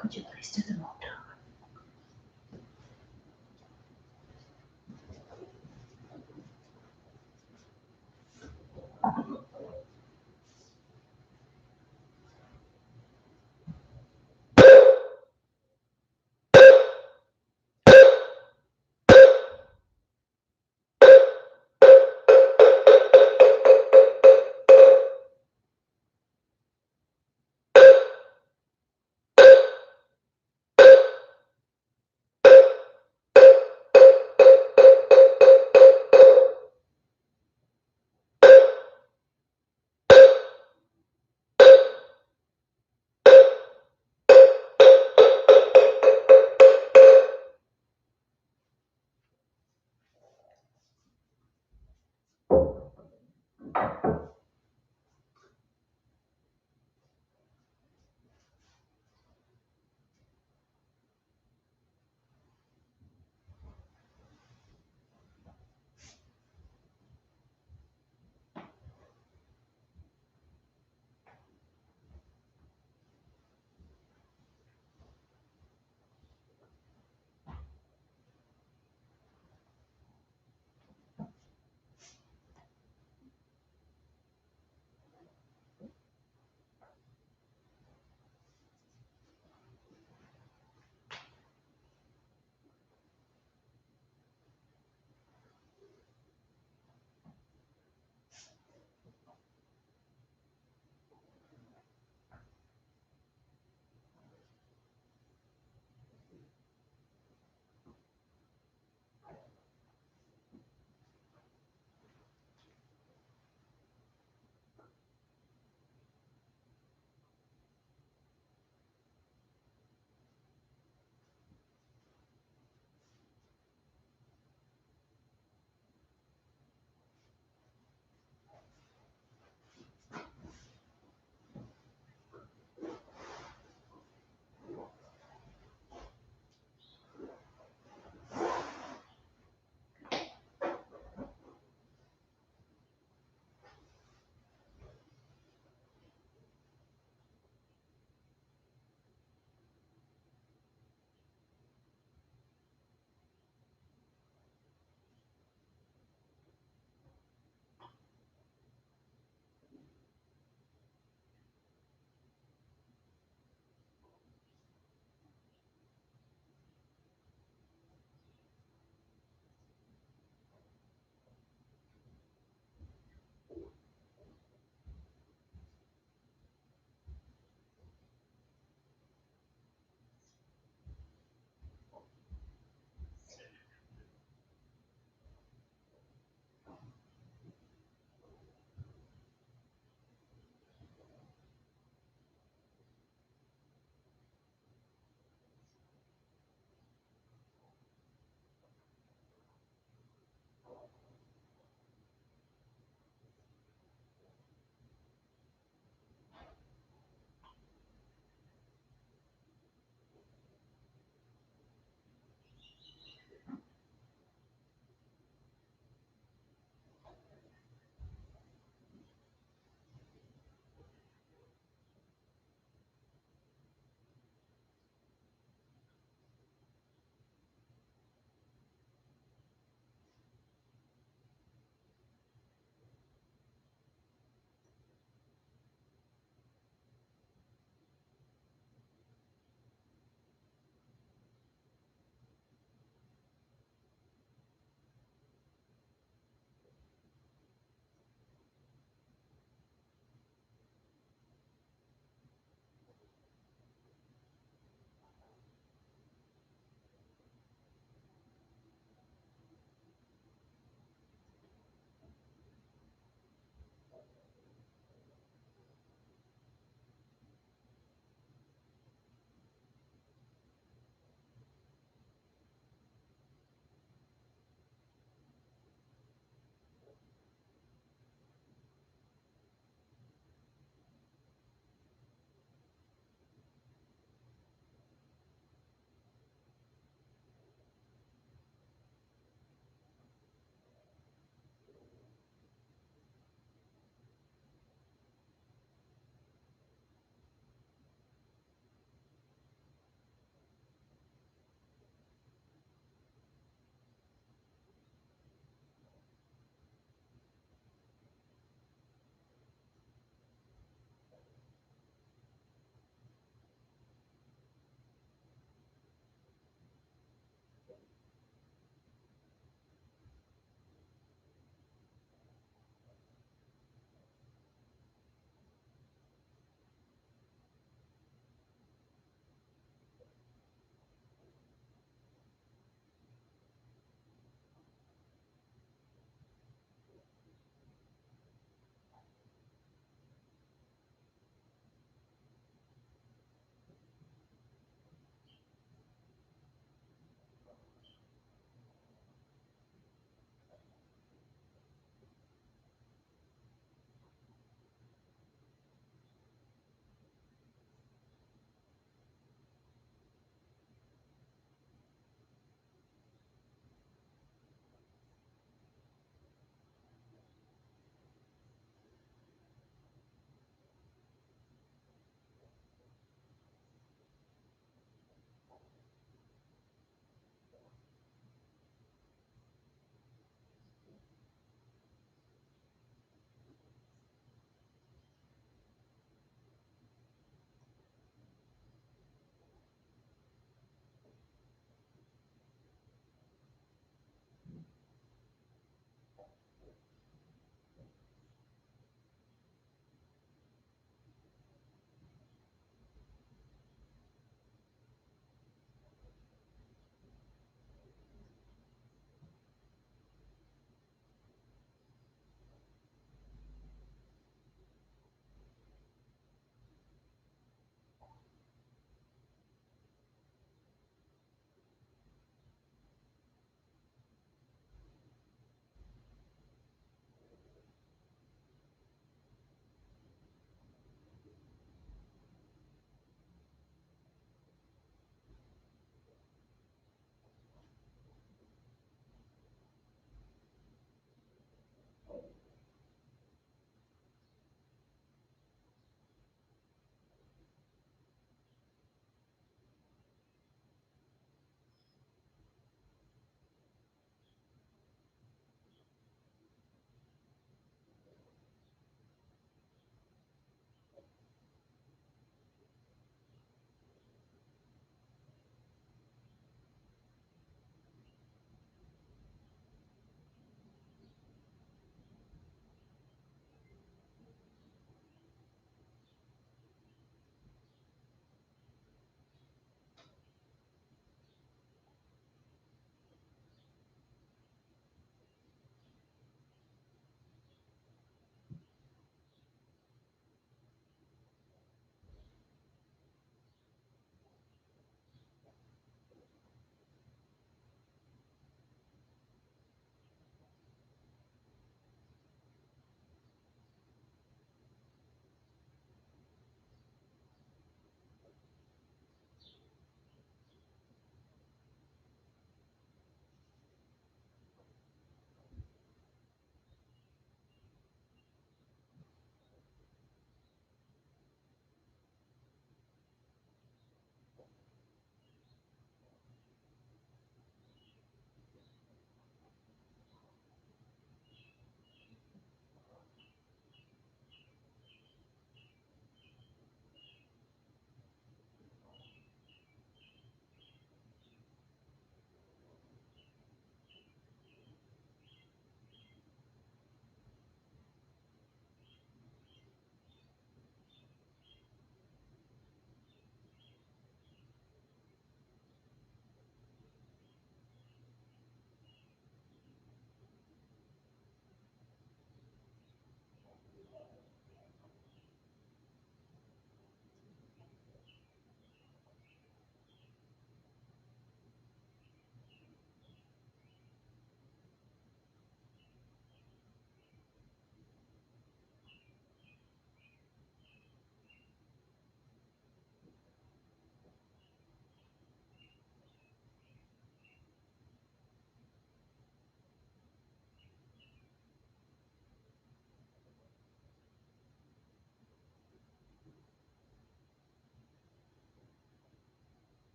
Could you please do the motor?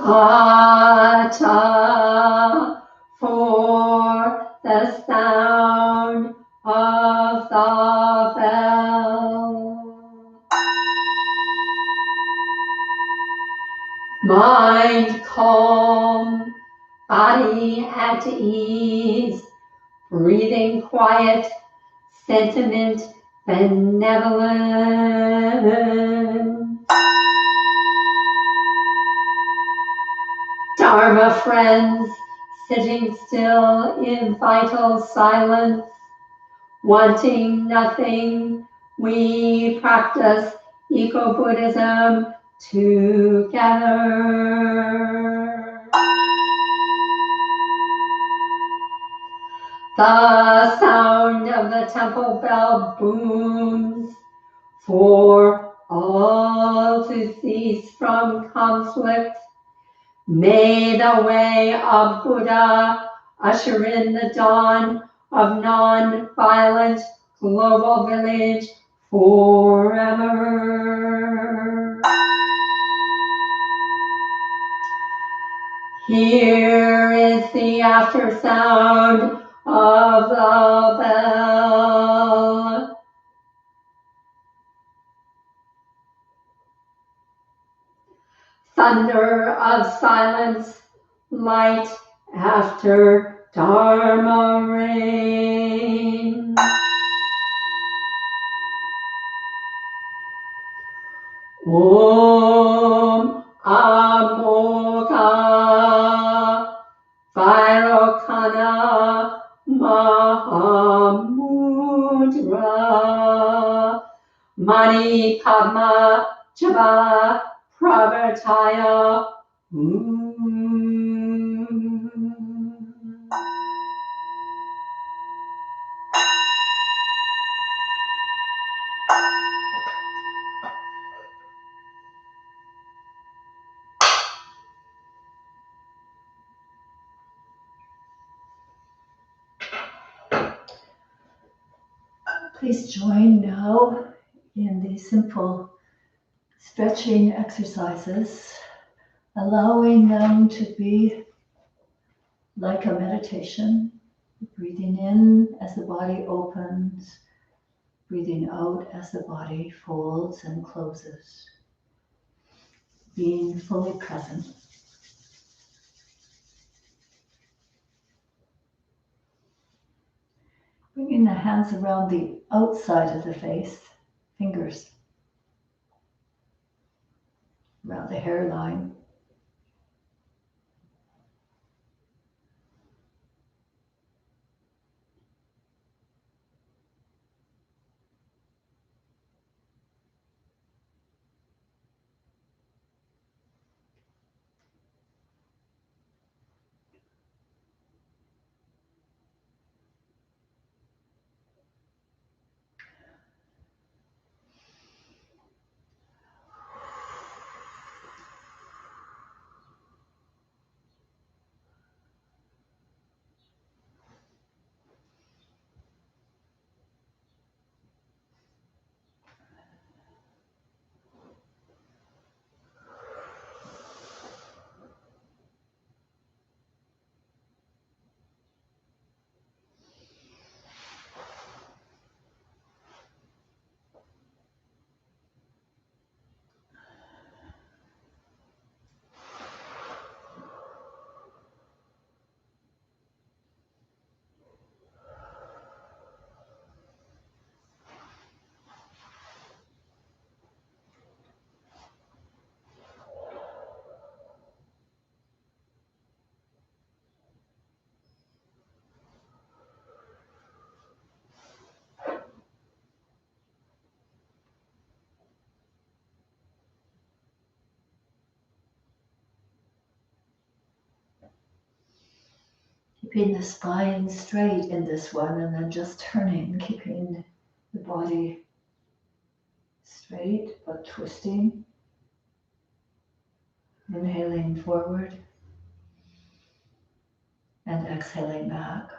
Hata, for the sound of the bell. Mind calm, body at ease, breathing quiet, sentiment benevolent. Dharma friends, sitting still in vital silence, wanting nothing, we practice eco-Buddhism together. The sound of the temple bell booms for all to cease from conflict. May the way of Buddha usher in the dawn of non-violent global village forever. Here is the after sound of the bell. Thunder of silence, light after Dharma rain. Om Amoga Vairocana Mahamudra Mani Padma Java Pravartaya. Please join now in these simple stretching exercises, allowing them to be like a meditation, breathing in as the body opens, breathing out as the body folds and closes, being fully present. Bringing the hands around the outside of the face, fingers around the hairline. Keeping the spine straight in this one, and then just turning, keeping the body straight but twisting. Inhaling forward and exhaling back.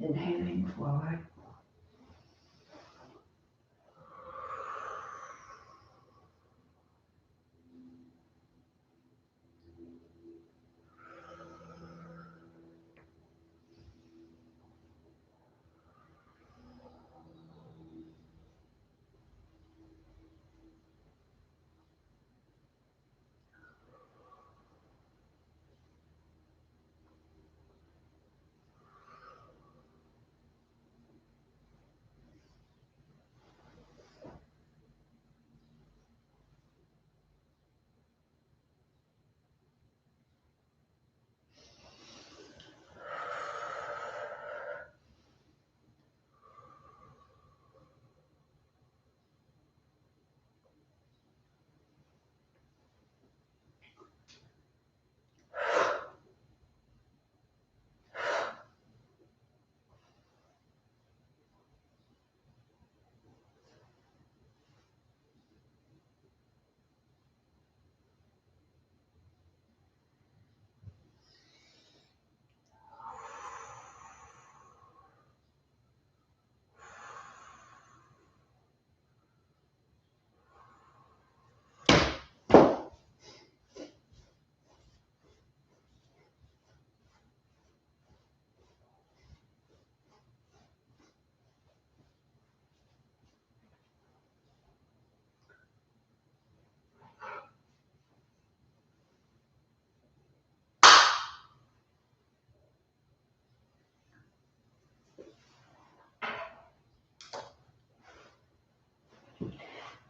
Inhaling forward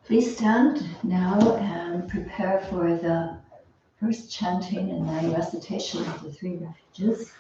Please stand now and prepare for the first chanting and then recitation of the three refuges.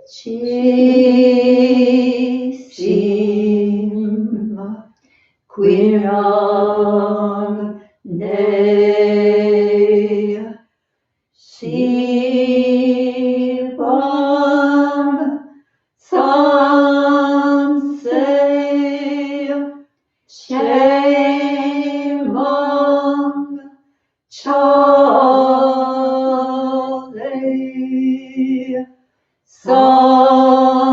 Chi sim quiram ne sibam samse chemang chale Sangju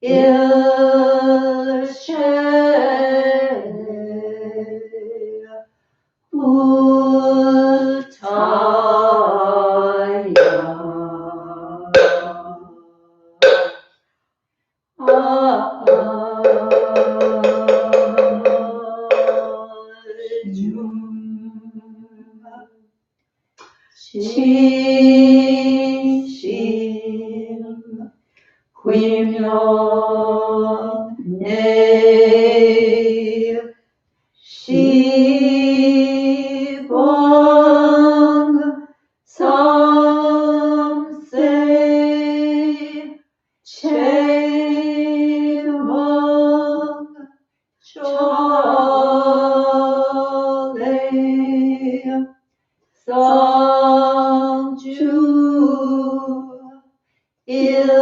ilshe Shishim Quimyon Ne Shibong Samse Chemong Chole Sangju ilche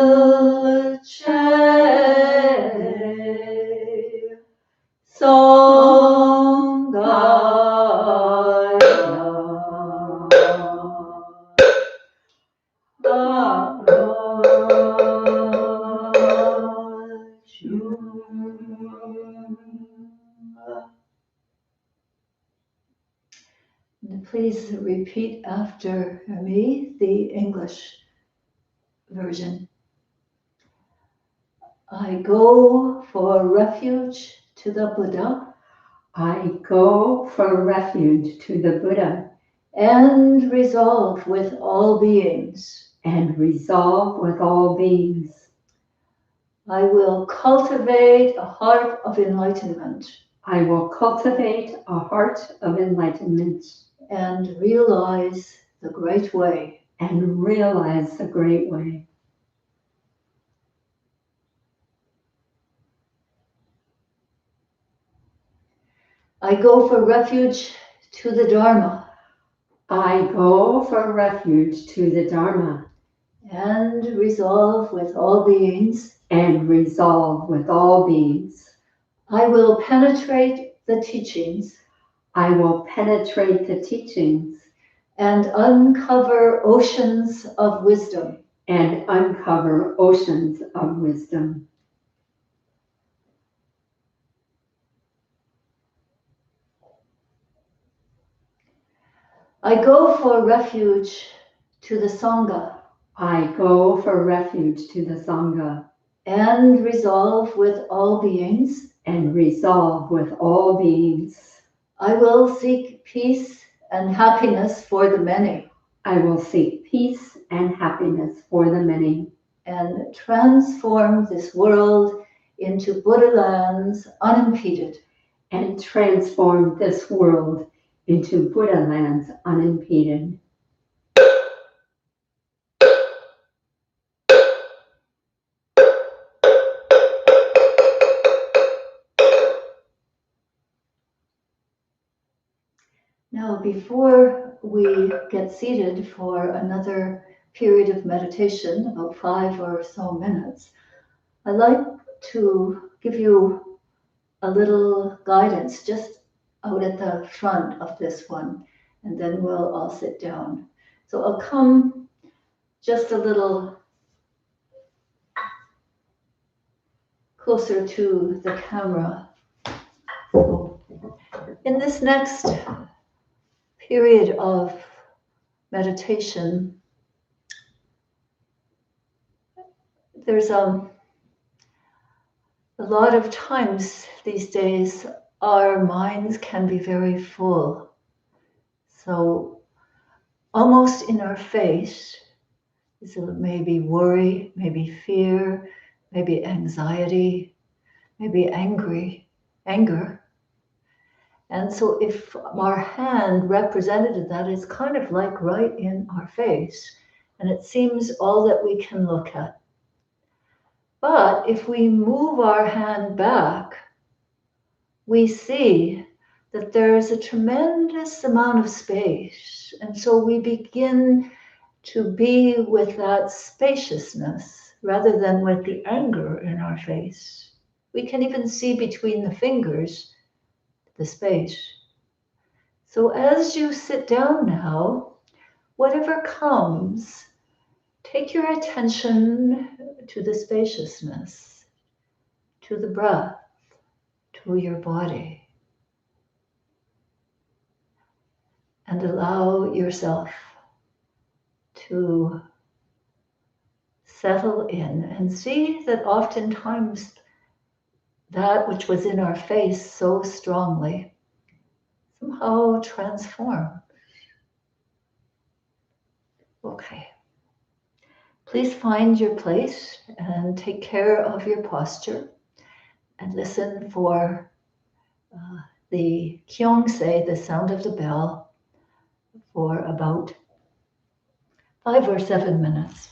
Please repeat after me the English version. I go for refuge to the Buddha. I go for refuge to the Buddha and resolve with all beings. and resolve with all beings. I will cultivate a heart of enlightenment. I will cultivate a heart of enlightenment and realize the great way. And realize the great way. I go for refuge to the Dharma. I go for refuge to the Dharma. And resolve with all beings. And resolve with all beings. I will penetrate the teachings. I will penetrate the teachings. And uncover oceans of wisdom. And uncover oceans of wisdom. I go for refuge to the Sangha. I go for refuge to the Sangha. And resolve with all beings. And resolve with all beings. I will seek peace and happiness for the many. I will seek peace and happiness for the many. And transform this world into Buddha lands unimpeded. And transform this world into Buddha lands unimpeded. Now, before we get seated for another period of meditation, about 5 or so minutes, I'd like to give you a little guidance just out at the front of this one, and then we'll all sit down. So I'll come just a little closer to the camera. So in this next period of meditation, there's a lot of times these days our minds can be very full. So almost in our face is maybe worry, maybe fear, maybe anxiety, maybe anger. And so if our hand represented that, it's kind of like right in our face, and it seems all that we can look at. But if we move our hand back, we see that there's a tremendous amount of space. And so we begin to be with that spaciousness rather than with the anger in our face. We can even see between the fingers the space. So as you sit down now, whatever comes, take your attention to the spaciousness, to the breath, to your body, and allow yourself to settle in and see that oftentimes that which was in our face so strongly somehow transforms. Okay. Please find your place and take care of your posture and listen for the kyongse, the sound of the bell, for about 5 or 7 minutes.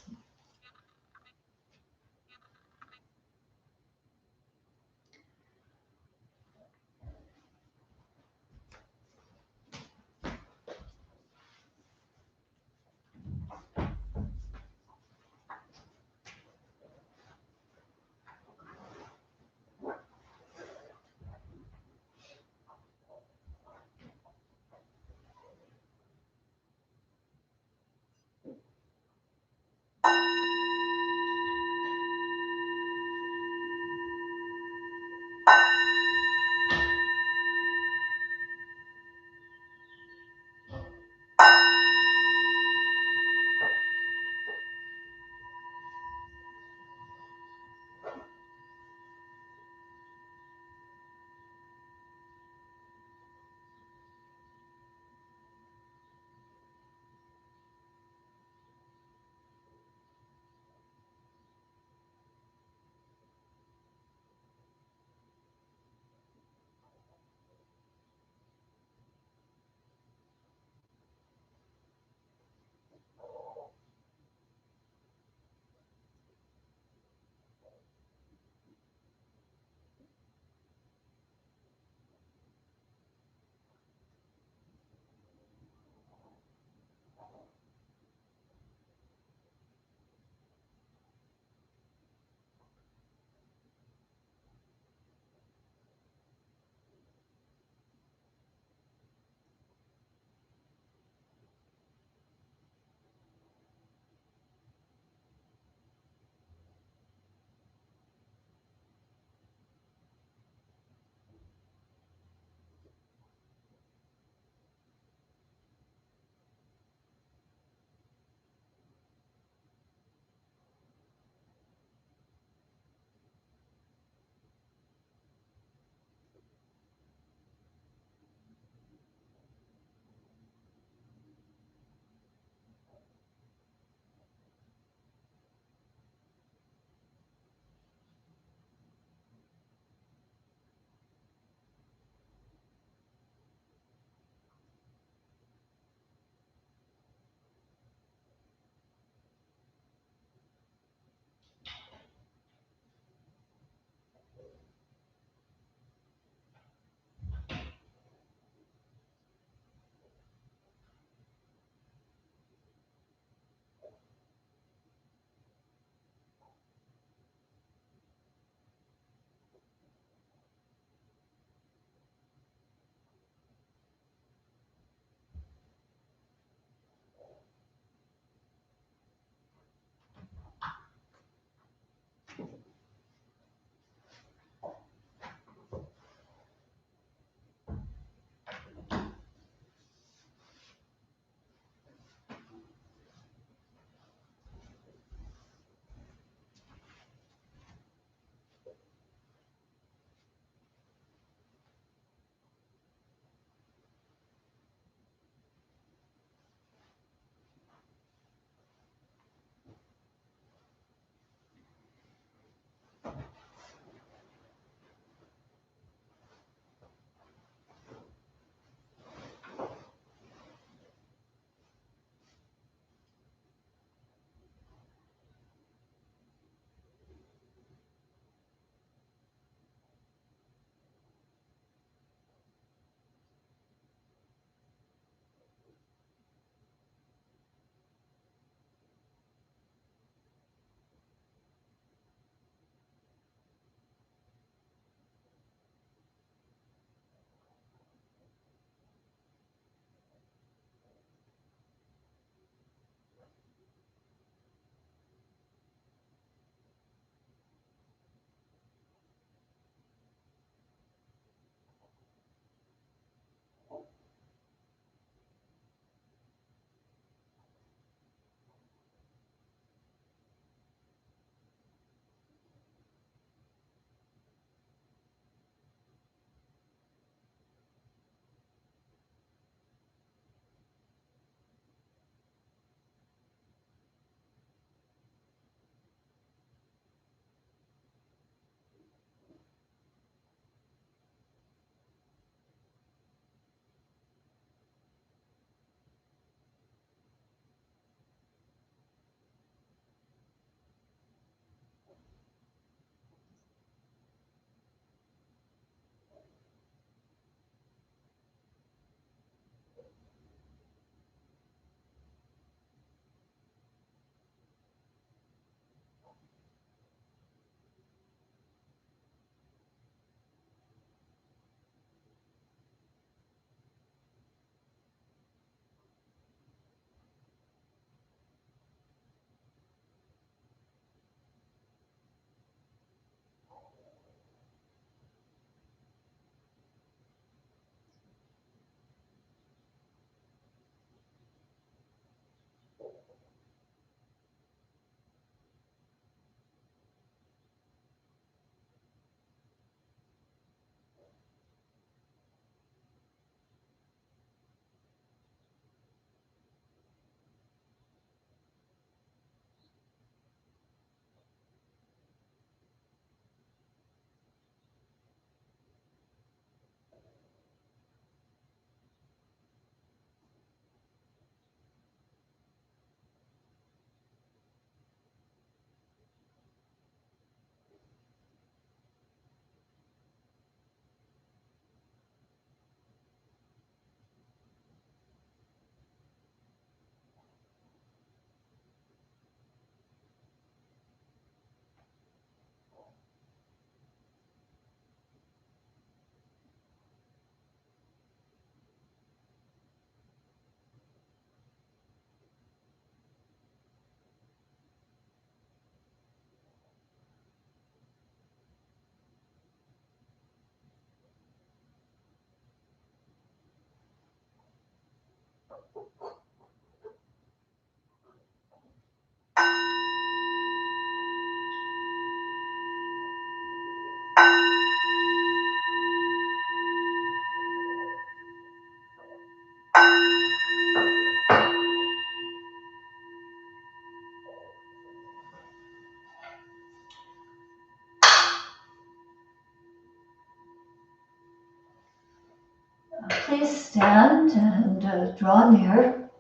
Please stand and draw near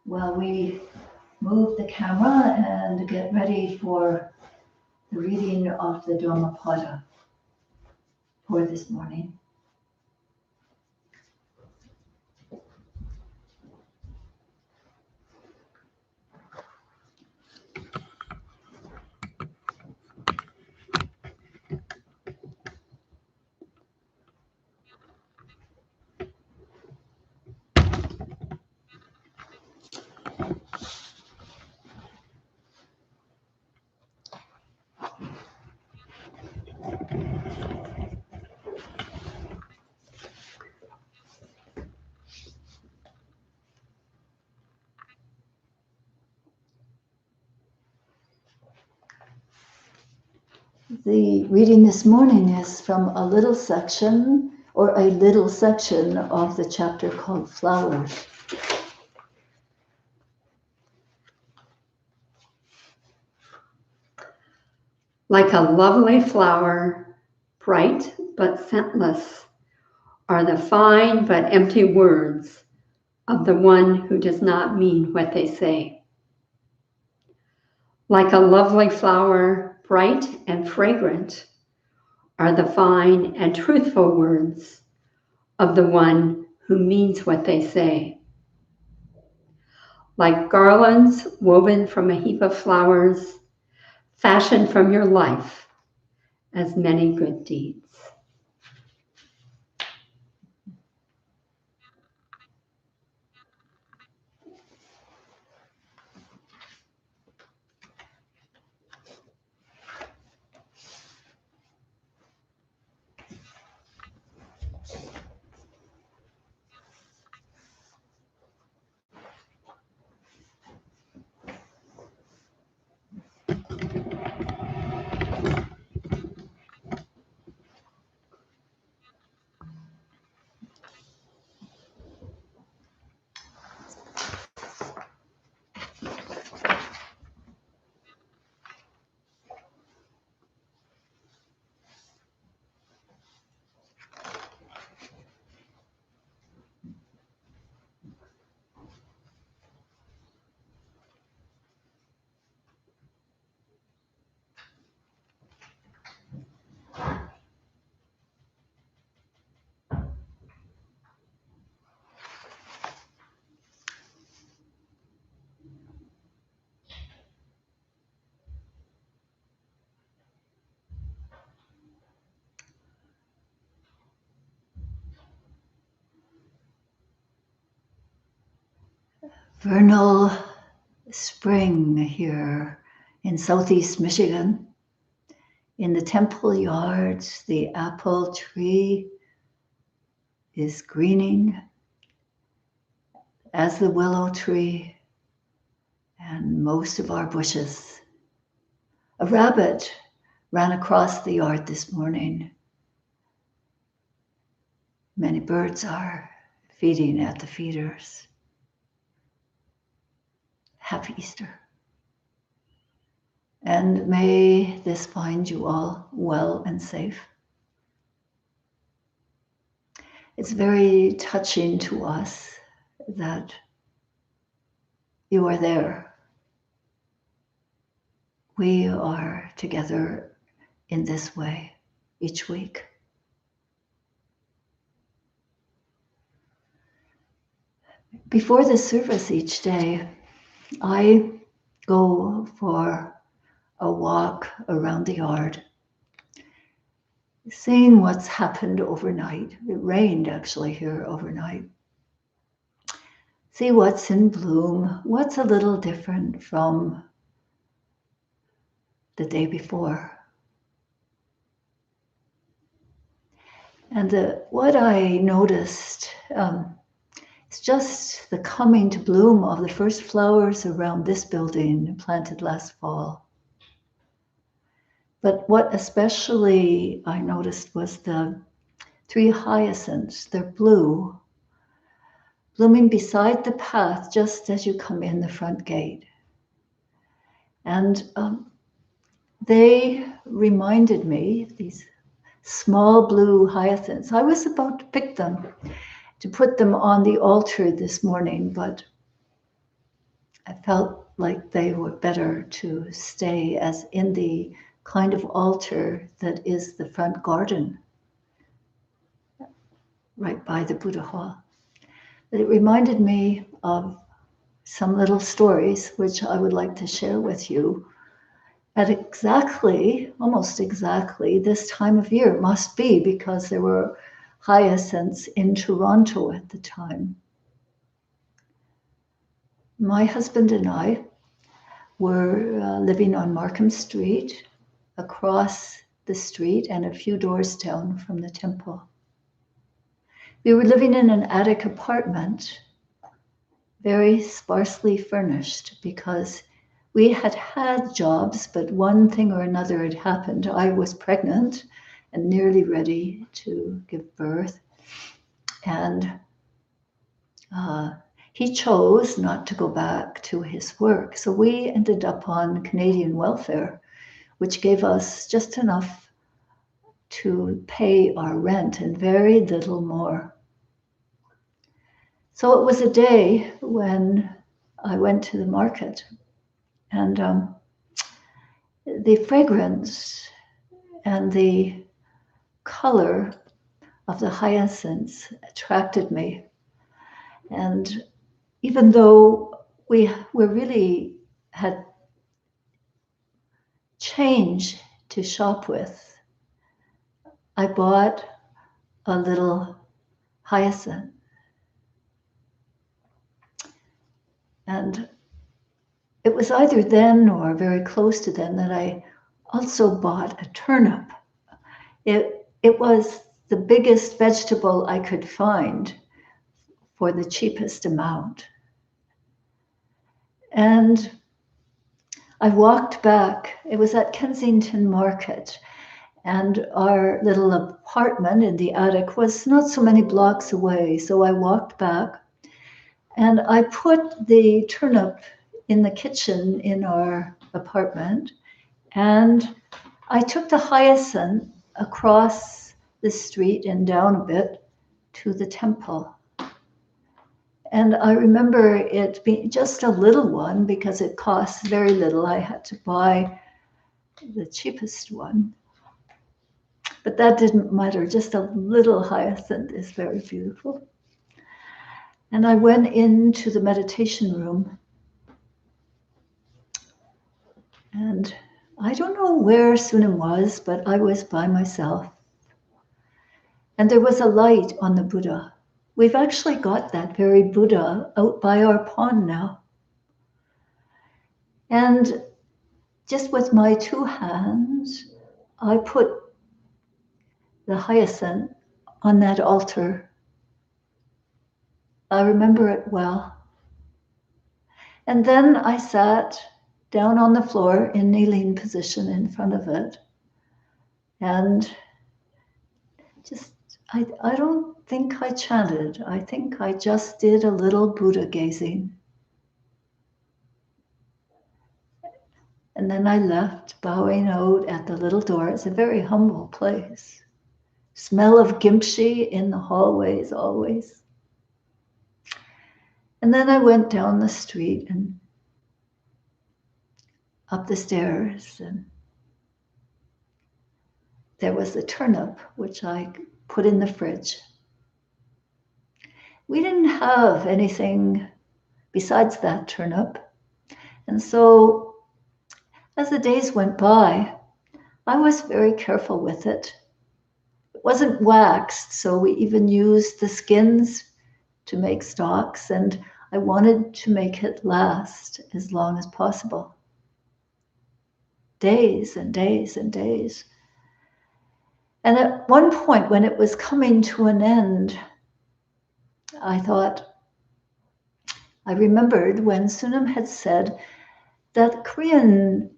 while we move the camera and get ready for the reading of the Dhammapada for this morning. The reading this morning is from a little section of the chapter called Flowers. Like a lovely flower, bright but scentless, are the fine but empty words of the one who does not mean what they say. Like a lovely flower, bright and fragrant, are the fine and truthful words of the one who means what they say. Like garlands woven from a heap of flowers, fashioned from your life as many good deeds. Vernal spring here in southeast Michigan. In the temple yards, the apple tree is greening, as the willow tree and most of our bushes. A rabbit ran across the yard this morning. Many birds are feeding at the feeders. Happy Easter. And may this find you all well and safe. It's very touching to us that you are there. We are together in this way each week. Before the service each day, I go for a walk around the yard, seeing what's happened overnight. It rained actually here overnight. See what's in bloom, what's a little different from the day before. And what I noticed is It's just the coming to bloom of the first flowers around this building planted last fall. But what especially I noticed was the 3 hyacinths. They're blue, blooming beside the path just as you come in the front gate. And they reminded me, these small blue hyacinths, I was about to pick them, to put them on the altar this morning, but I felt like they were better to stay as in the kind of altar that is the front garden, right by the Buddha Hall. But it reminded me of some little stories which I would like to share with you at almost exactly this time of year. It must be because there were hyacinths in Toronto at the time. My husband and I were living on Markham Street, across the street and a few doors down from the temple. We were living in an attic apartment, very sparsely furnished, because we had had jobs, but one thing or another had happened. I was pregnant and nearly ready to give birth. And he chose not to go back to his work. So we ended up on Canadian welfare, which gave us just enough to pay our rent and very little more. So it was a day when I went to the market, and the fragrance and the color of the hyacinths attracted me. And even though we really had change to shop with, I bought a little hyacinth. And it was either then or very close to then that I also bought a turnip. It was the biggest vegetable I could find for the cheapest amount. And I walked back. It was at Kensington Market, and our little apartment in the attic was not so many blocks away. So I walked back and I put the turnip in the kitchen in our apartment, and I took the hyacinth across the street and down a bit to the temple. And I remember it being just a little one because it costs very little. I had to buy the cheapest one. But that didn't matter. Just a little hyacinth is very beautiful. And I went into the meditation room. And I don't know where Sunim was, but I was by myself. And there was a light on the Buddha. We've actually got that very Buddha out by our pond now. And just with my 2 hands, I put the hyacinth on that altar. I remember it well. And then I sat down on the floor in kneeling position in front of it. And I don't think I chanted. I think I just did a little Buddha gazing. And then I left, bowing out at the little door. It's a very humble place. Smell of kimchi in the hallways always. And then I went down the street and up the stairs, and there was a turnip, which I put in the fridge. We didn't have anything besides that turnip. And so as the days went by, I was very careful with it. It wasn't waxed, so we even used the skins to make stocks, and I wanted to make it last as long as possible. Days and days and days. And at one point when it was coming to an end, I thought, I remembered when Sunam had said that Korean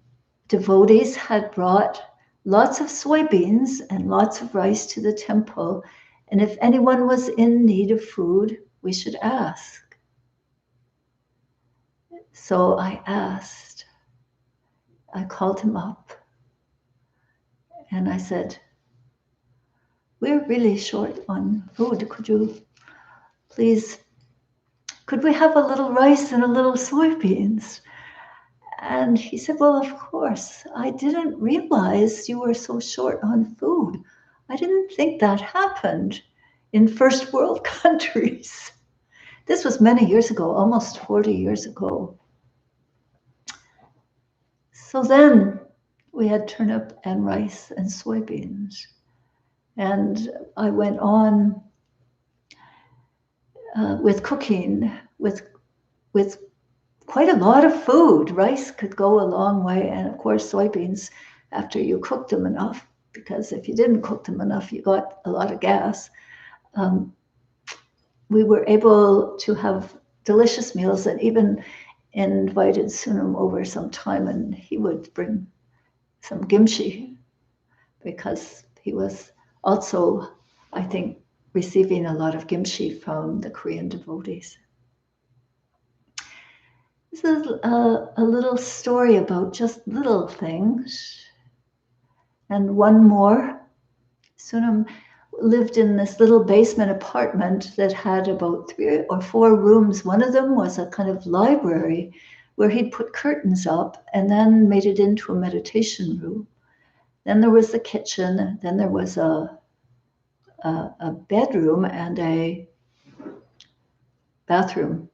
devotees had brought lots of soybeans and lots of rice to the temple, and if anyone was in need of food, we should ask. So I asked. I called him up and I said, we're really short on food. Could we have a little rice and a little soybeans? And he said, well, of course. I didn't realize you were so short on food. I didn't think that happened in first world countries. This was many years ago, almost 40 years ago. So then we had turnip and rice and soybeans. And I went on with cooking with quite a lot of food. Rice could go a long way, and of course soybeans after you cooked them enough, because if you didn't cook them enough, you got a lot of gas. We were able to have delicious meals, and even invited Sunam over sometime, and he would bring some kimchi because he was also, I think, receiving a lot of kimchi from the Korean devotees. This is a little story about just little things. And one more. Sunam lived in this little basement apartment that had about 3 or 4 rooms. One of them was a kind of library where he'd put curtains up and then made it into a meditation room. Then there was the kitchen. Then there was a bedroom and a bathroom.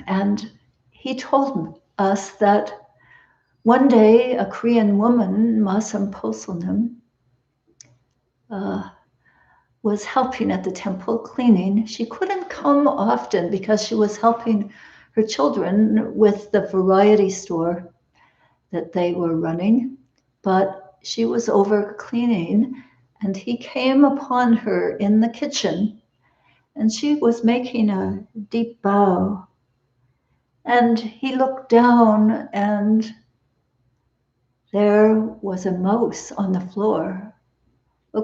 And he told us that one day a Korean woman, Masam Poselnim, was helping at the temple cleaning. She couldn't come often because she was helping her children with the variety store that they were running, but she was over cleaning, and he came upon her in the kitchen, and she was making a deep bow. And he looked down, and there was a mouse on the floor,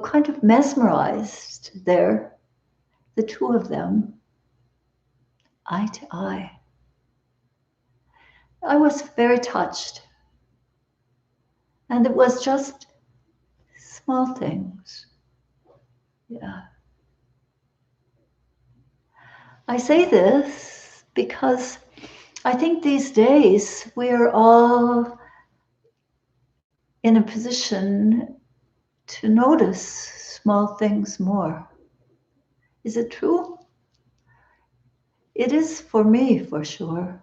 kind of mesmerized there, the two of them, eye to eye. I was very touched. And it was just small things. Yeah. I say this because I think these days we're all in a position to notice small things more. Is it true? It is for me, for sure.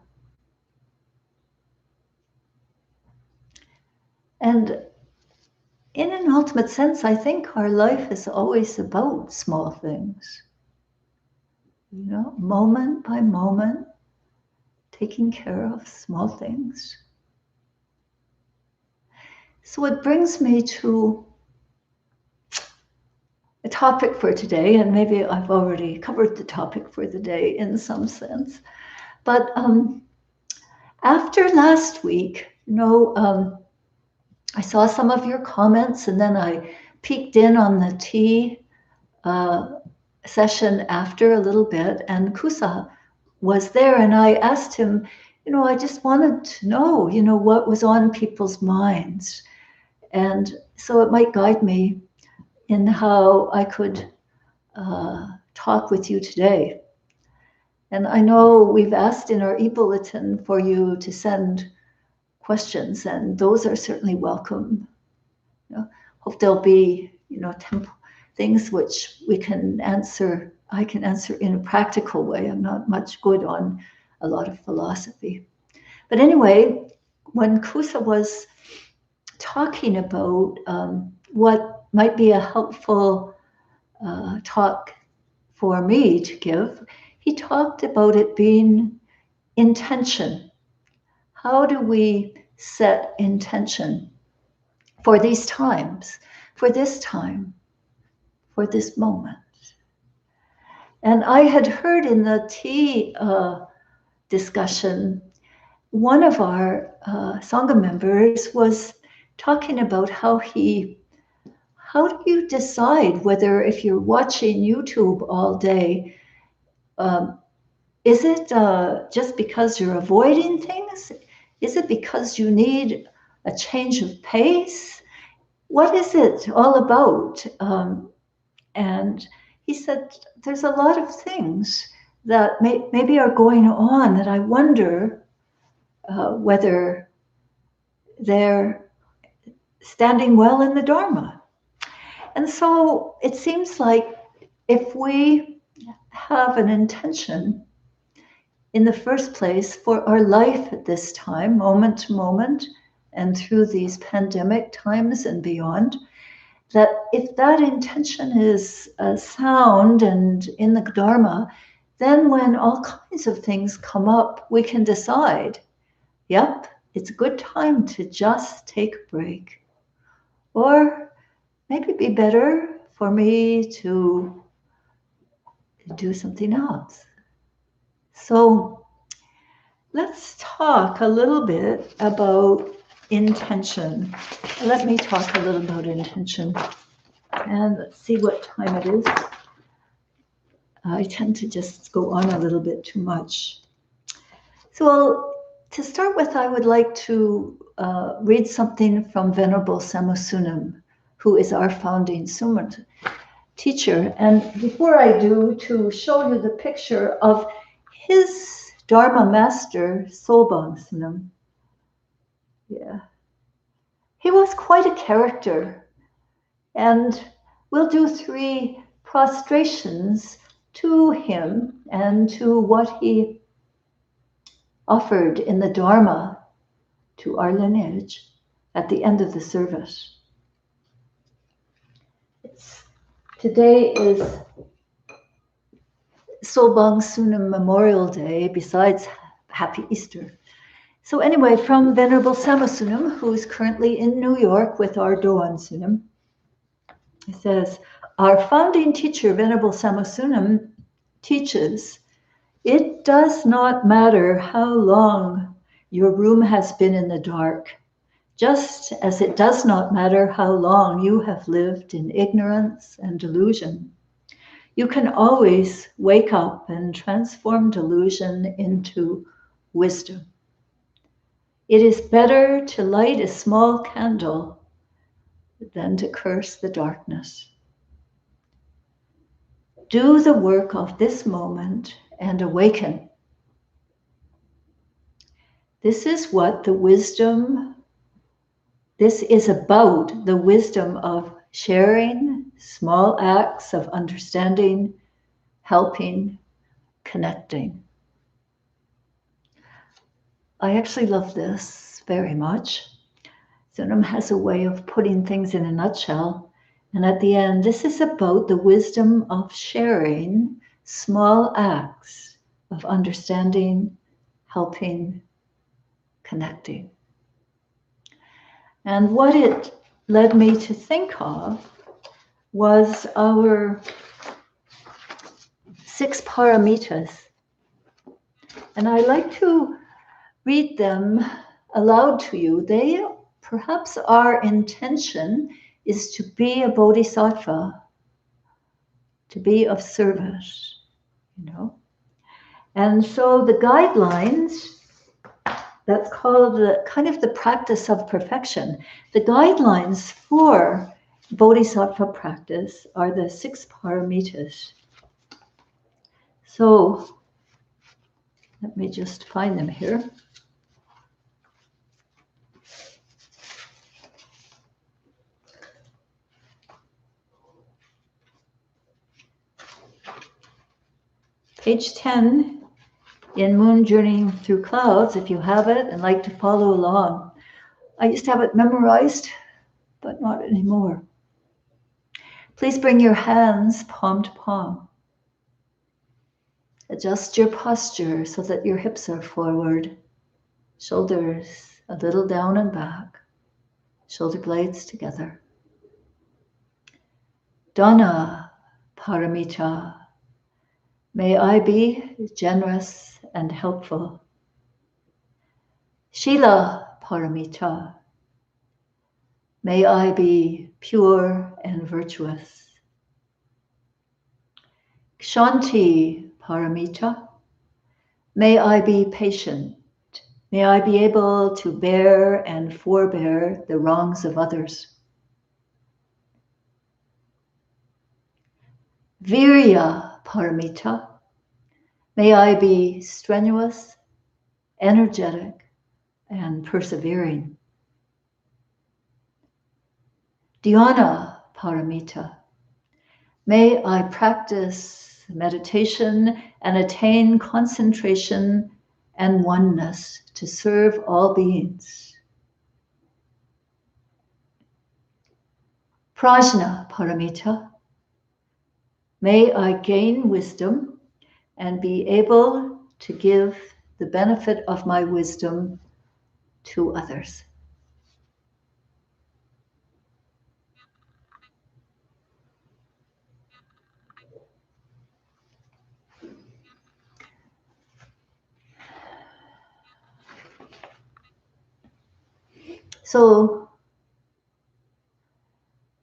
And in an ultimate sense, I think our life is always about small things. You know, moment by moment, taking care of small things. So it brings me to a topic for today, and maybe I've already covered the topic for the day in some sense. But after last week, I saw some of your comments, and then I peeked in on the tea session after a little bit, and Kusa was there, and I asked him, I just wanted to know, what was on people's minds. And so it might guide me in how I could talk with you today. And I know we've asked in our e-bulletin for you to send questions, and those are certainly welcome. Hope there'll be, things which we can answer. I can answer in a practical way. I'm not much good on a lot of philosophy. But anyway, when Kusa was talking about what might be a helpful talk for me to give, he talked about it being intention. How do we set intention for these times, for this time, for this moment? And I had heard in the tea discussion, one of our Sangha members was talking about how do you decide whether if you're watching YouTube all day, is it just because you're avoiding things? Is it because you need a change of pace? What is it all about? And he said, there's a lot of things that maybe are going on that I wonder whether they're standing well in the Dharma. And so it seems like if we have an intention in the first place for our life at this time, moment to moment, and through these pandemic times and beyond, that if that intention is sound and in the Dharma, then when all kinds of things come up, we can decide, yep, it's a good time to just take a break. Or maybe it'd be better for me to do something else. So let's talk a little bit about intention. Let me talk a little about intention. And let's see what time it is. I tend to just go on a little bit too much. So to start with, I would like to read something from Venerable Samusunam, who is our founding Summa teacher. And before I do, to show you the picture of his Dharma master, Sobang Sunam. Yeah. He was quite a character. And we'll do 3 prostrations to him and to what he offered in the Dharma to our lineage at the end of the service. Today is Sobang Sunam Memorial Day, besides Happy Easter. So anyway, from Venerable Samusunam, who is currently in New York with our Doan Sunam, he says, our founding teacher, Venerable Samusunam, teaches, it does not matter how long your room has been in the dark, just as it does not matter how long you have lived in ignorance and delusion. You can always wake up and transform delusion into wisdom. It is better to light a small candle than to curse the darkness. Do the work of this moment and awaken. This is about the wisdom of sharing small acts of understanding, helping, connecting. I actually love this very much. Sunam has a way of putting things in a nutshell. And at the end, this is about the wisdom of sharing small acts of understanding, helping, connecting. And what it led me to think of was our 6 paramitas. And I like to read them aloud to you. Perhaps our intention is to be a bodhisattva, to be of service, And so the guidelines, that's called the practice of perfection. The guidelines for bodhisattva practice are the 6 paramitas. So let me just find them here. Page 10 in Moon Journeying Through Clouds, if you have it and like to follow along. I used to have it memorized, but not anymore. Please bring your hands palm to palm. Adjust your posture so that your hips are forward, shoulders a little down and back, shoulder blades together. Dana Paramita. May I be generous and helpful. Shila Paramita. May I be pure and virtuous. Kshanti Paramita. May I be patient. May I be able to bear and forbear the wrongs of others. Virya Paramita. May I be strenuous, energetic, and persevering. Dhyana Paramita. May I practice meditation and attain concentration and oneness to serve all beings. Prajna Paramita. May I gain wisdom and be able to give the benefit of my wisdom to others. So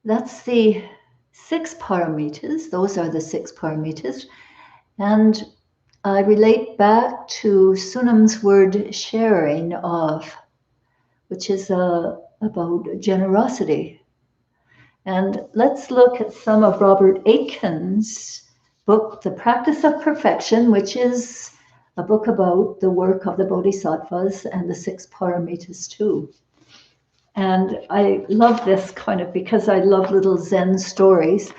that's the 6 paramitas. Those are the 6 paramitas. And I relate back to Sunam's word sharing of, which is about generosity. And let's look at some of Robert Aitken's book, The Practice of Perfection, which is a book about the work of the Bodhisattvas and the 6 paramitas too. And I love this kind of, because I love little Zen stories,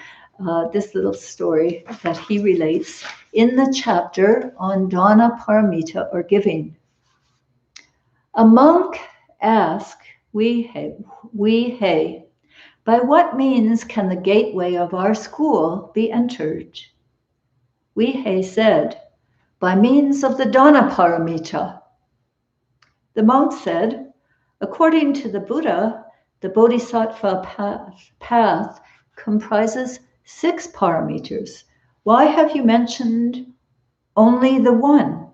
this little story that he relates in the chapter on Dana Paramita, or giving. A monk asked Wei, by what means can the gateway of our school be entered? Wei said, by means of the Dana Paramita. The monk said, according to the Buddha, the Bodhisattva path comprises 6 paramitas. Why have you mentioned only the one?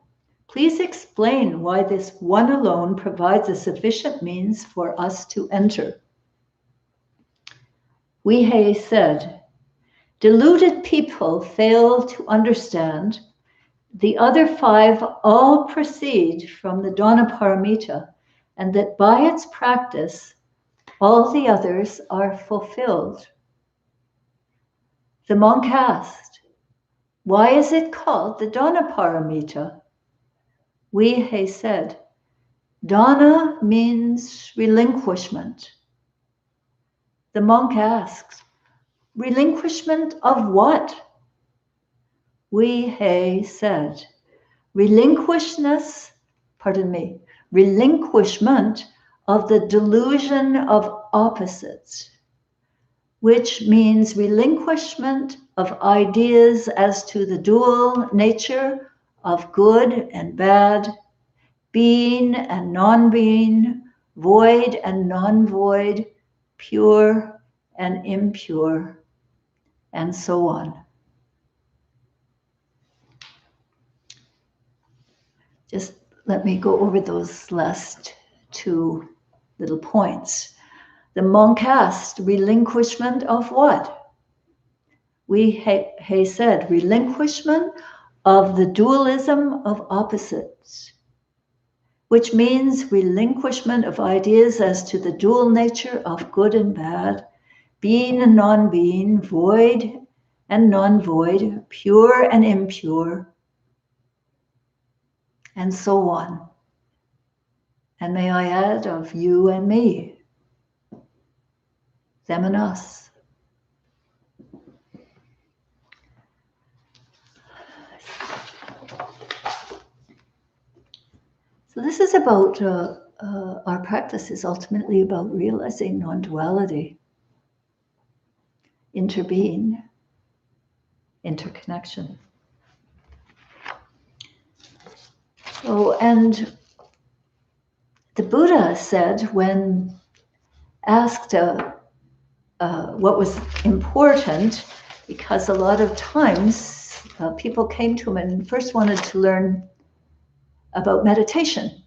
Please explain why this one alone provides a sufficient means for us to enter. Wei said, deluded people fail to understand the other 5 all proceed from the Dana Paramita, and that by its practice, all the others are fulfilled. The monk asked, why is it called the Dana Paramita? Wei said, Dana means relinquishment. The monk asks, relinquishment of what? Wei said, relinquishment of the delusion of opposites, which means relinquishment of ideas as to the dual nature of good and bad, being and non-being, void and non-void, pure and impure, and so on. Just let me go over those last 2 little points. The monk asked, relinquishment of what? Wei said, relinquishment of the dualism of opposites, which means relinquishment of ideas as to the dual nature of good and bad, being and non-being, void and non-void, pure and impure, and so on. And may I add, of you and me, them and us. So this is about, our practice is ultimately about realizing non-duality, interbeing, interconnection. Oh, and the Buddha said, when asked what was important, because a lot of times people came to him and first wanted to learn about meditation.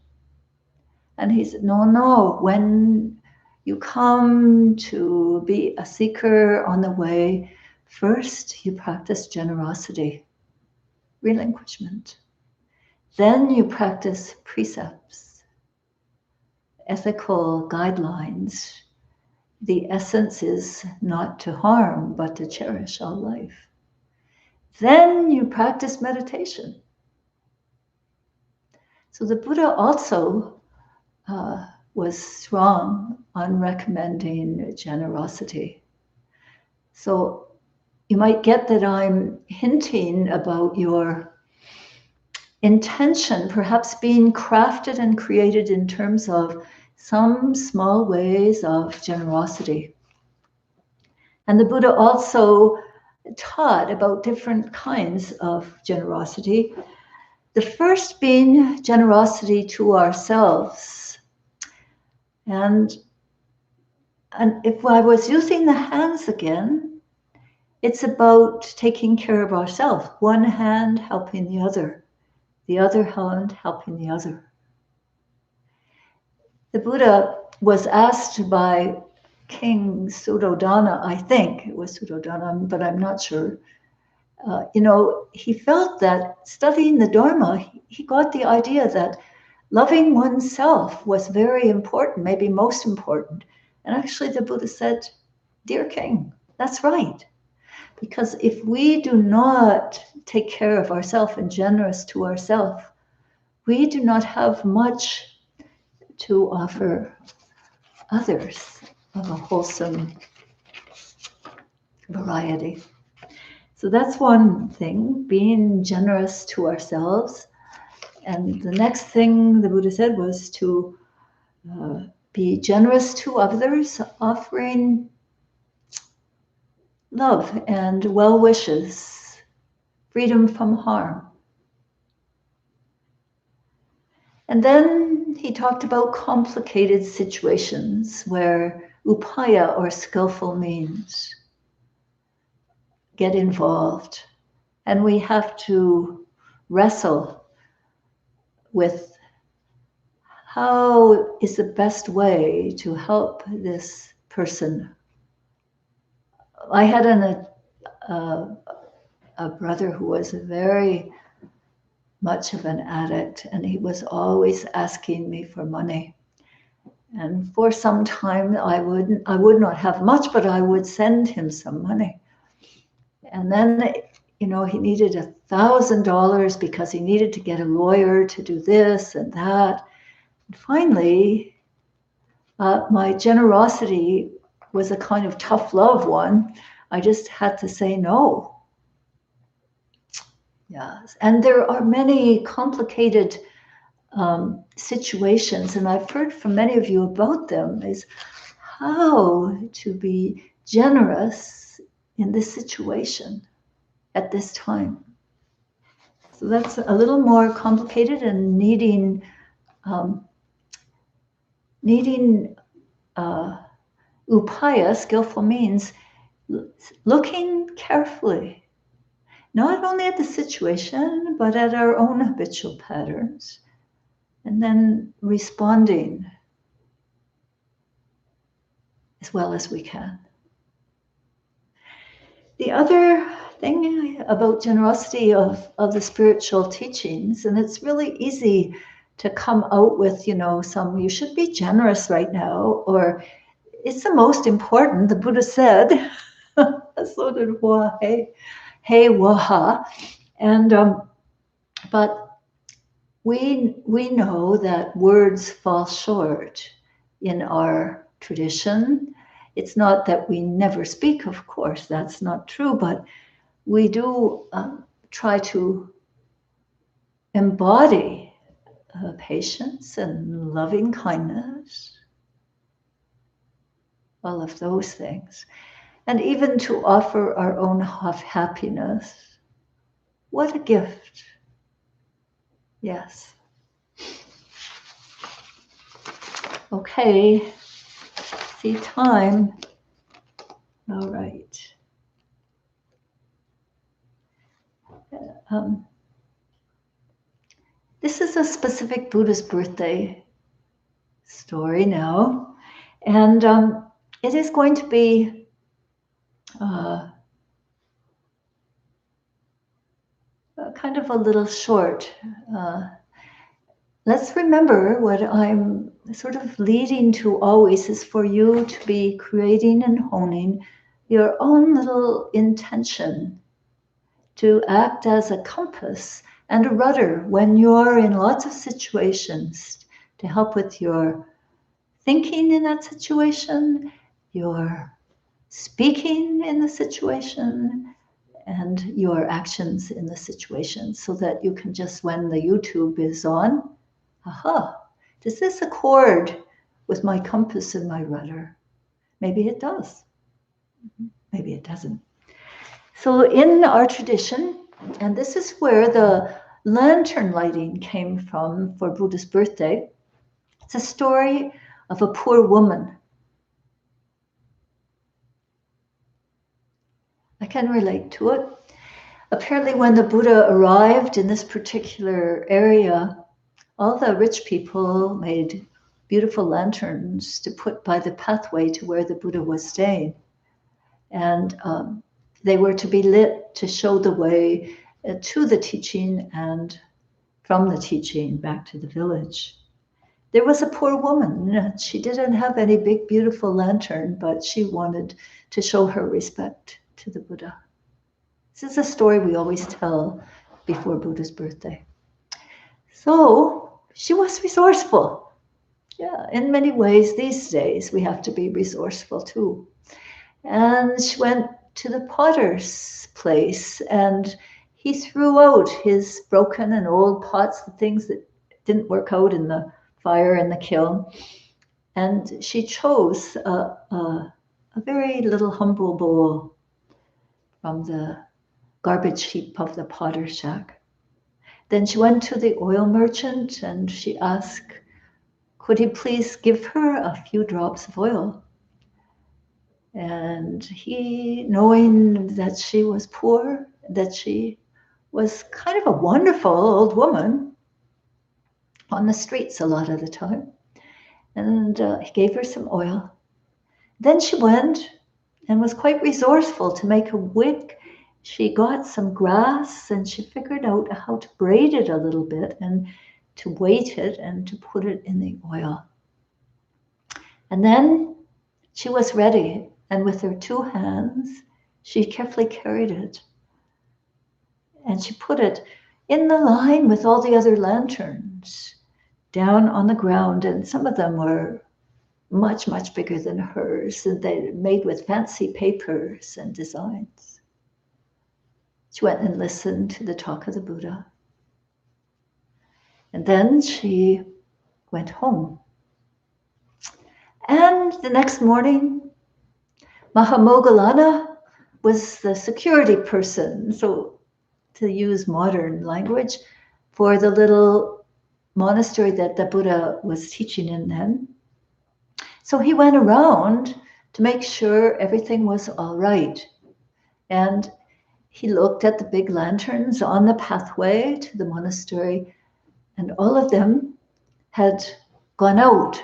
And he said, no, when you come to be a seeker on the way, first you practice generosity, relinquishment. Then you practice precepts, ethical guidelines. The essence is not to harm, but to cherish all life. Then you practice meditation. So the Buddha also was strong on recommending generosity. So you might get that I'm hinting about your intention perhaps being crafted and created in terms of some small ways of generosity. And the Buddha also taught about different kinds of generosity. The first being generosity to ourselves. And if I was using the hands again, it's about taking care of ourselves. One hand helping the other hand helping the other. The Buddha was asked by King Suddhodana, I think it was Suddhodana, but I'm not sure. He felt that studying the Dharma, he got the idea that loving oneself was very important, maybe most important. And actually the Buddha said, dear King, that's right. Because if we do not take care of ourselves and generous to ourselves, we do not have much to offer others of a wholesome variety. So that's one thing, being generous to ourselves. And the next thing the Buddha said was to be generous to others, offering love and well wishes, freedom from harm. And then he talked about complicated situations where upaya or skillful means get involved. And we have to wrestle with how is the best way to help this person. I had a brother who was very much of an addict, and he was always asking me for money. And for some time, I would not have much, but I would send him some money. And then, he needed $1,000 because he needed to get a lawyer to do this and that. And finally, my generosity was a kind of tough love one. I just had to say no. Yes, and there are many complicated situations, and I've heard from many of you about them, is how to be generous in this situation at this time. So that's a little more complicated and needing upaya, skillful means, looking carefully, not only at the situation, but at our own habitual patterns, and then responding as well as we can. The other thing about generosity of the spiritual teachings, and it's really easy to come out with, some, you should be generous right now, or it's the most important, the Buddha said, so did Hua, hey, waha. And, but we know that words fall short in our tradition. It's not that we never speak, of course, that's not true, but we do try to embody patience and loving kindness, all of those things, and even to offer our own happiness. What a gift. Yes. Okay, see time. All right. This is a specific Buddhist birthday. story now. And it is going to be kind of a little short. Uh, let's remember what I'm sort of leading to always is for you to be creating and honing your own little intention to act as a compass and a rudder when you're in lots of situations to help with your thinking in that situation, your speaking in the situation, and your actions in the situation so that you can just, when the YouTube is on, aha, does this accord with my compass and my rudder? Maybe it does. Maybe it doesn't. So in our tradition, and this is where the lantern lighting came from for Buddha's birthday, it's a story of a poor woman. I can relate to it. Apparently, when the Buddha arrived in this particular area, all the rich people made beautiful lanterns to put by the pathway to where the Buddha was staying. And they were to be lit to show the way to the teaching and from the teaching back to the village. There was a poor woman. She didn't have any big, beautiful lantern, but she wanted to show her respect to the Buddha. This is a story we always tell before Buddha's birthday. So she was resourceful. Yeah, in many ways these days we have to be resourceful too. And she went to the potter's place and he threw out his broken and old pots, the things that didn't work out in the fire in the kiln. And she chose a very little humble bowl from the garbage heap of the potter's shack. Then she went to the oil merchant and she asked, could he please give her a few drops of oil? And he, knowing that she was poor, that she was kind of a wonderful old woman on the streets a lot of the time, and he gave her some oil. Then she went and was quite resourceful to make a wick. She got some grass and she figured out how to braid it a little bit and to weight it and to put it in the oil. And then she was ready, and with her two hands, she carefully carried it. And she put it in the line with all the other lanterns down on the ground, and some of them were much, much bigger than hers, and they made with fancy papers and designs. She went and listened to the talk of the Buddha. And then she went home. And the next morning, Mahamoggallana was the security person, so to use modern language, for the little monastery that the Buddha was teaching in then. So he went around to make sure everything was all right. And he looked at the big lanterns on the pathway to the monastery, and all of them had gone out.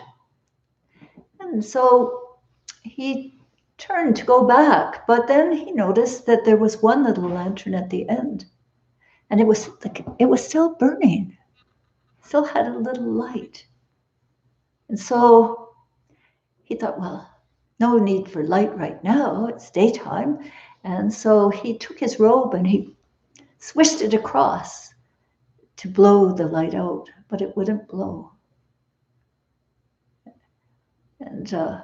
And so he turned to go back, but then he noticed that there was one little lantern at the end, and it was still burning, still had a little light. And so he thought, well, no need for light right now, it's daytime. And so he took his robe and he swished it across to blow the light out, but it wouldn't blow. And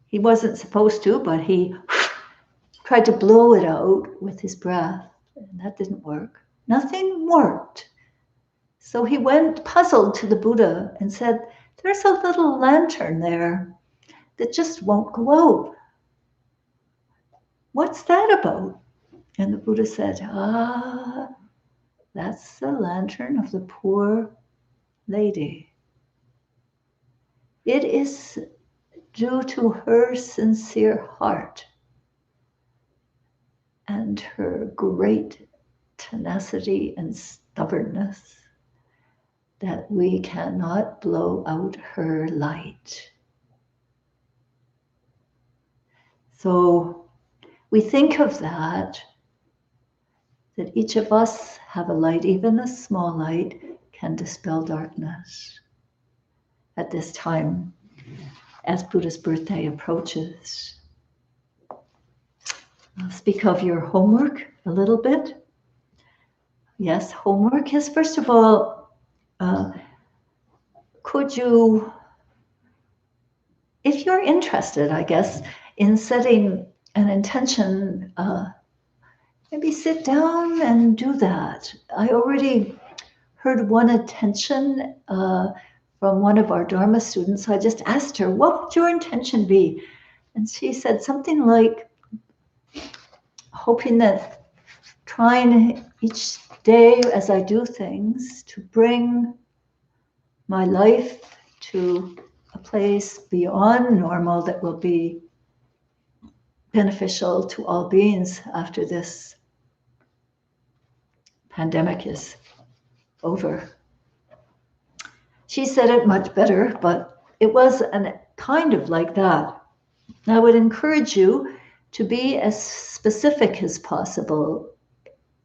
he wasn't supposed to, but he tried to blow it out with his breath, and that didn't work. Nothing worked. So he went puzzled to the Buddha and said, there's a little lantern there that just won't go out. What's that about? And the Buddha said, that's the lantern of the poor lady. It is due to her sincere heart and her great tenacity and stubbornness that we cannot blow out her light. So we think of that each of us have a light, even a small light can dispel darkness at this time as Buddha's birthday approaches. I'll speak of your homework a little bit. Yes, homework is, first of all, could you, if you're interested, I guess, in setting an intention, maybe sit down and do that. I already heard one intention from one of our Dharma students. I just asked her, what would your intention be? And she said something like, hoping that trying each day as I do things to bring my life to a place beyond normal that will be beneficial to all beings after this pandemic is over. She said it much better, but it was kind of like that. I would encourage you to be as specific as possible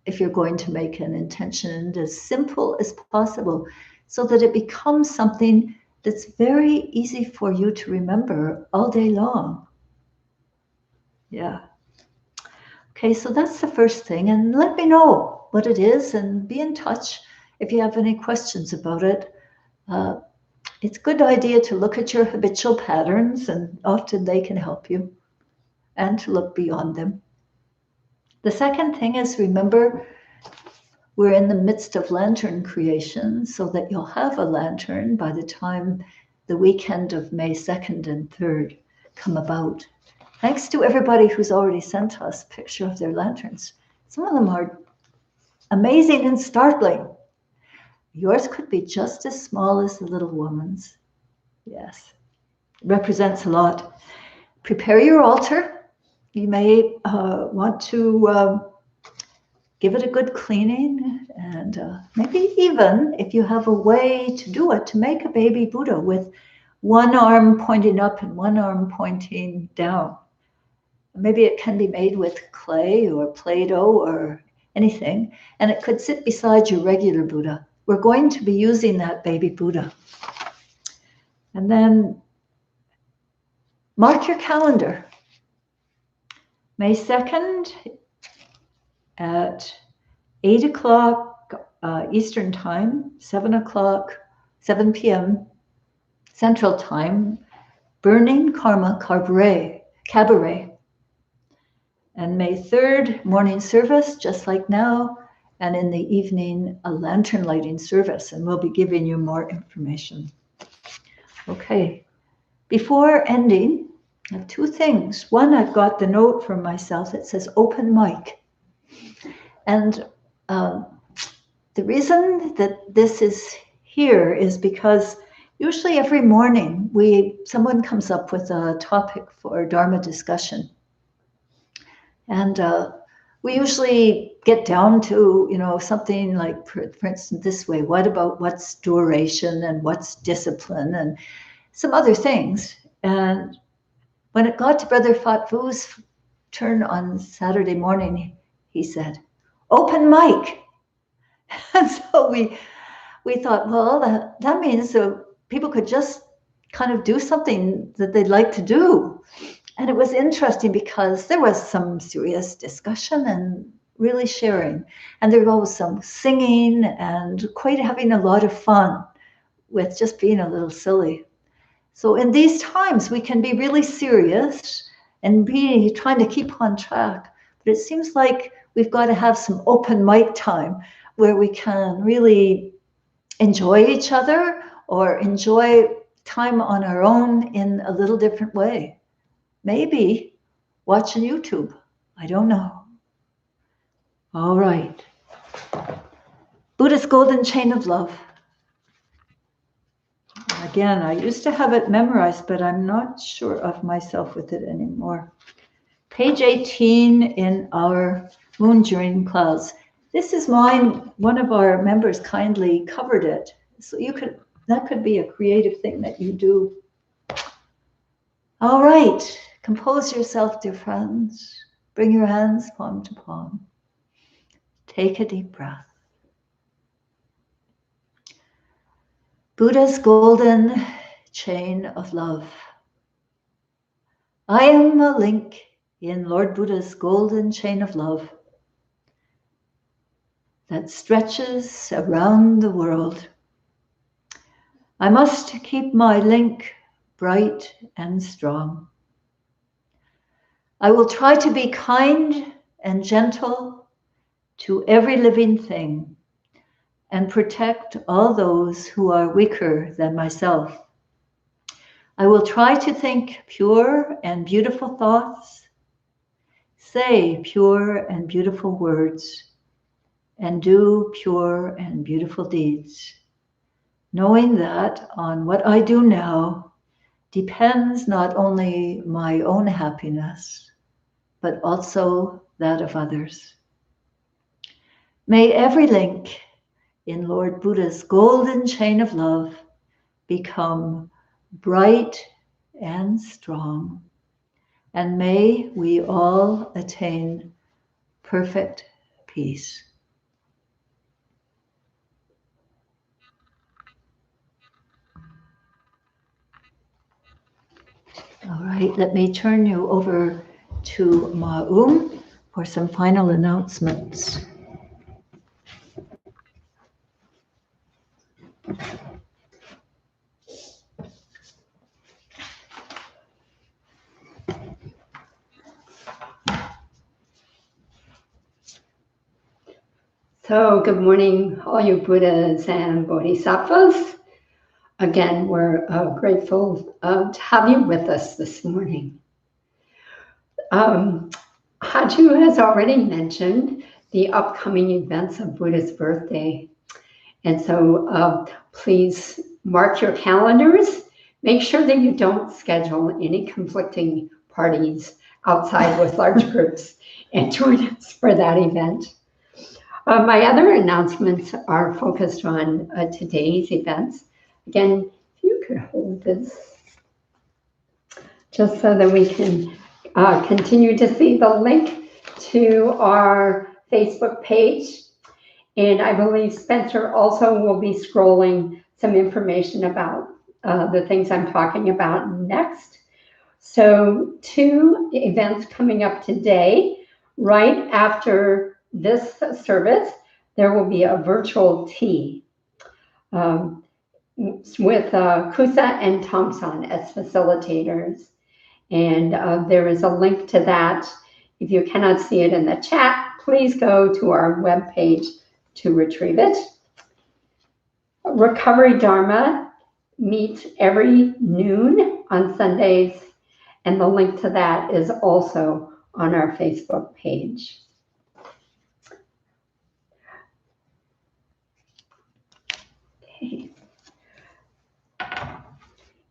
if you're going to make an intention, and as simple as possible, so that it becomes something that's very easy for you to remember all day long. Yeah. Okay, so that's the first thing, and let me know what it is and be in touch if you have any questions about it. It's a good idea to look at your habitual patterns, and often they can help you, and to look beyond them. The second thing is, remember, we're in the midst of lantern creation, so that you'll have a lantern by the time the weekend of May 2nd and 3rd come about. Thanks to everybody who's already sent us a picture of their lanterns. Some of them are amazing and startling. Yours could be just as small as the little woman's. Yes, it represents a lot. Prepare your altar. You may want to give it a good cleaning, and maybe even, if you have a way to do it, to make a baby Buddha with one arm pointing up and one arm pointing down. Maybe it can be made with clay or Play-Doh or anything, and it could sit beside your regular Buddha. We're going to be using that baby Buddha. And then mark your calendar. May 2nd at 8 o'clock Eastern Time, 7 p.m. Central Time, Burning Karma Cabaret. And May 3rd, morning service, just like now, and in the evening, a lantern lighting service, and we'll be giving you more information. Okay, before ending, I have two things. One, I've got the note from myself that says open mic. And the reason that this is here is because usually every morning someone comes up with a topic for Dharma discussion. And we usually get down to, something like, for instance, this way, what's duration and what's discipline and some other things. And when it got to Brother Fat Vu's turn on Saturday morning, he said, open mic. And so we thought, well, that means people could just kind of do something that they'd like to do. And it was interesting because there was some serious discussion and really sharing. And there was some singing and quite having a lot of fun with just being a little silly. So in these times, we can be really serious and be trying to keep on track. But it seems like we've got to have some open mic time where we can really enjoy each other or enjoy time on our own in a little different way. Maybe watching YouTube. I don't know. All right. Buddha's Golden Chain of Love. Again, I used to have it memorized, but I'm not sure of myself with it anymore. Page 18 in our Moon During Clouds. This is mine. One of our members kindly covered it So that could be a creative thing that you do. All right, compose yourself, dear friends. Bring your hands palm to palm. Take a deep breath. Buddha's golden chain of love. I am a link in Lord Buddha's golden chain of love that stretches around the world. I must keep my link bright and strong. I will try to be kind and gentle to every living thing and protect all those who are weaker than myself. I will try to think pure and beautiful thoughts, say pure and beautiful words, and do pure and beautiful deeds, knowing that on what I do now depends not only my own happiness, but also that of others. May every link in Lord Buddha's golden chain of love become bright and strong, and may we all attain perfect peace. All right, let me turn you over to Ma'um for some final announcements. So, good morning, all you Buddhas and Bodhisattvas. Again, we're grateful to have you with us this morning. Haju has already mentioned the upcoming events of Buddha's birthday. And so please mark your calendars. Make sure that you don't schedule any conflicting parties outside with large groups and join us for that event. My other announcements are focused on today's events. Again, if you could hold this, just so that we can continue to see the link to our Facebook page. And I believe Spencer also will be scrolling some information about the things I'm talking about next. So 2 events coming up today. Right after this service, there will be a virtual tea with Kusa and Thompson as facilitators. And there is a link to that. If you cannot see it in the chat, please go to our webpage to retrieve it. Recovery Dharma meets every noon on Sundays, and the link to that is also on our Facebook page. Okay.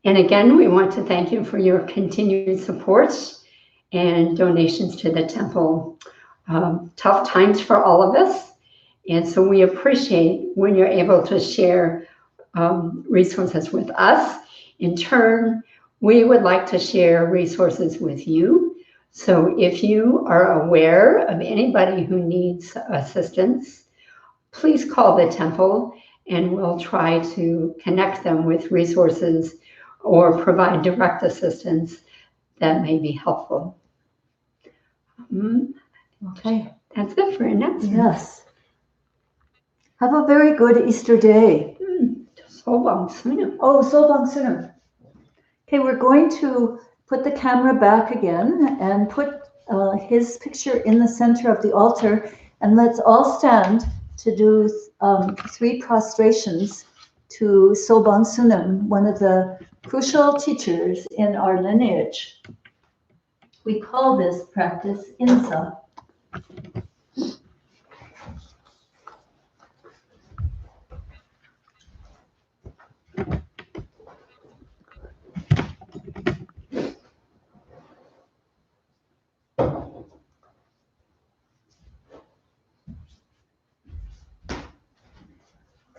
And again, we want to thank you for your continued support and donations to the temple. Tough times for all of us. And so we appreciate when you're able to share resources with us. In turn, we would like to share resources with you. So if you are aware of anybody who needs assistance, please call the temple and we'll try to connect them with resources or provide direct assistance that may be helpful. Okay. That's it for announcements. Yes. Have a very good Easter day. Sobang Sunam. Oh, Sobang Sunam. Okay, we're going to put the camera back again and put his picture in the center of the altar, and let's all stand to do 3 prostrations to Sobang Sunam, one of the crucial teachers in our lineage. We call this practice Insa.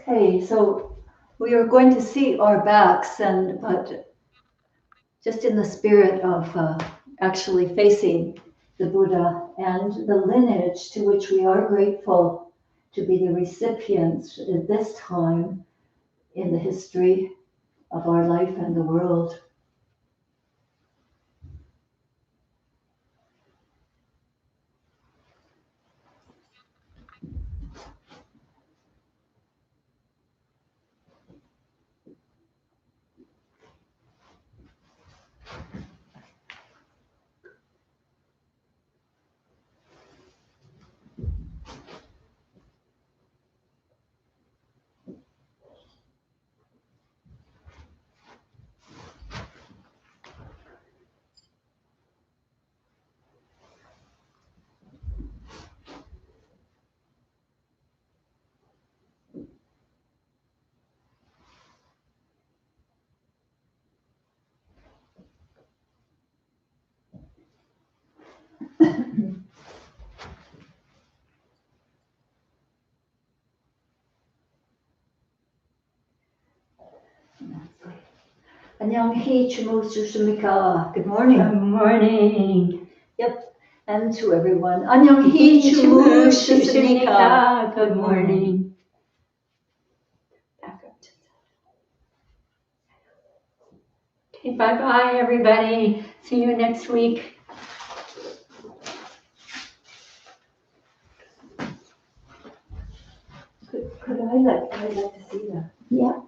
Okay, so we are going to see our backs, but just in the spirit of actually facing the Buddha and the lineage to which we are grateful to be the recipients at this time in the history of our life and the world. Annyeonghi Chimu Sushimika. Good morning. Good morning. Yep. And to everyone. Annyeonghi Chimu Sushimika. Good morning. Back up to Okay, bye-bye, everybody. See you next week. I'd like to see that. Yeah.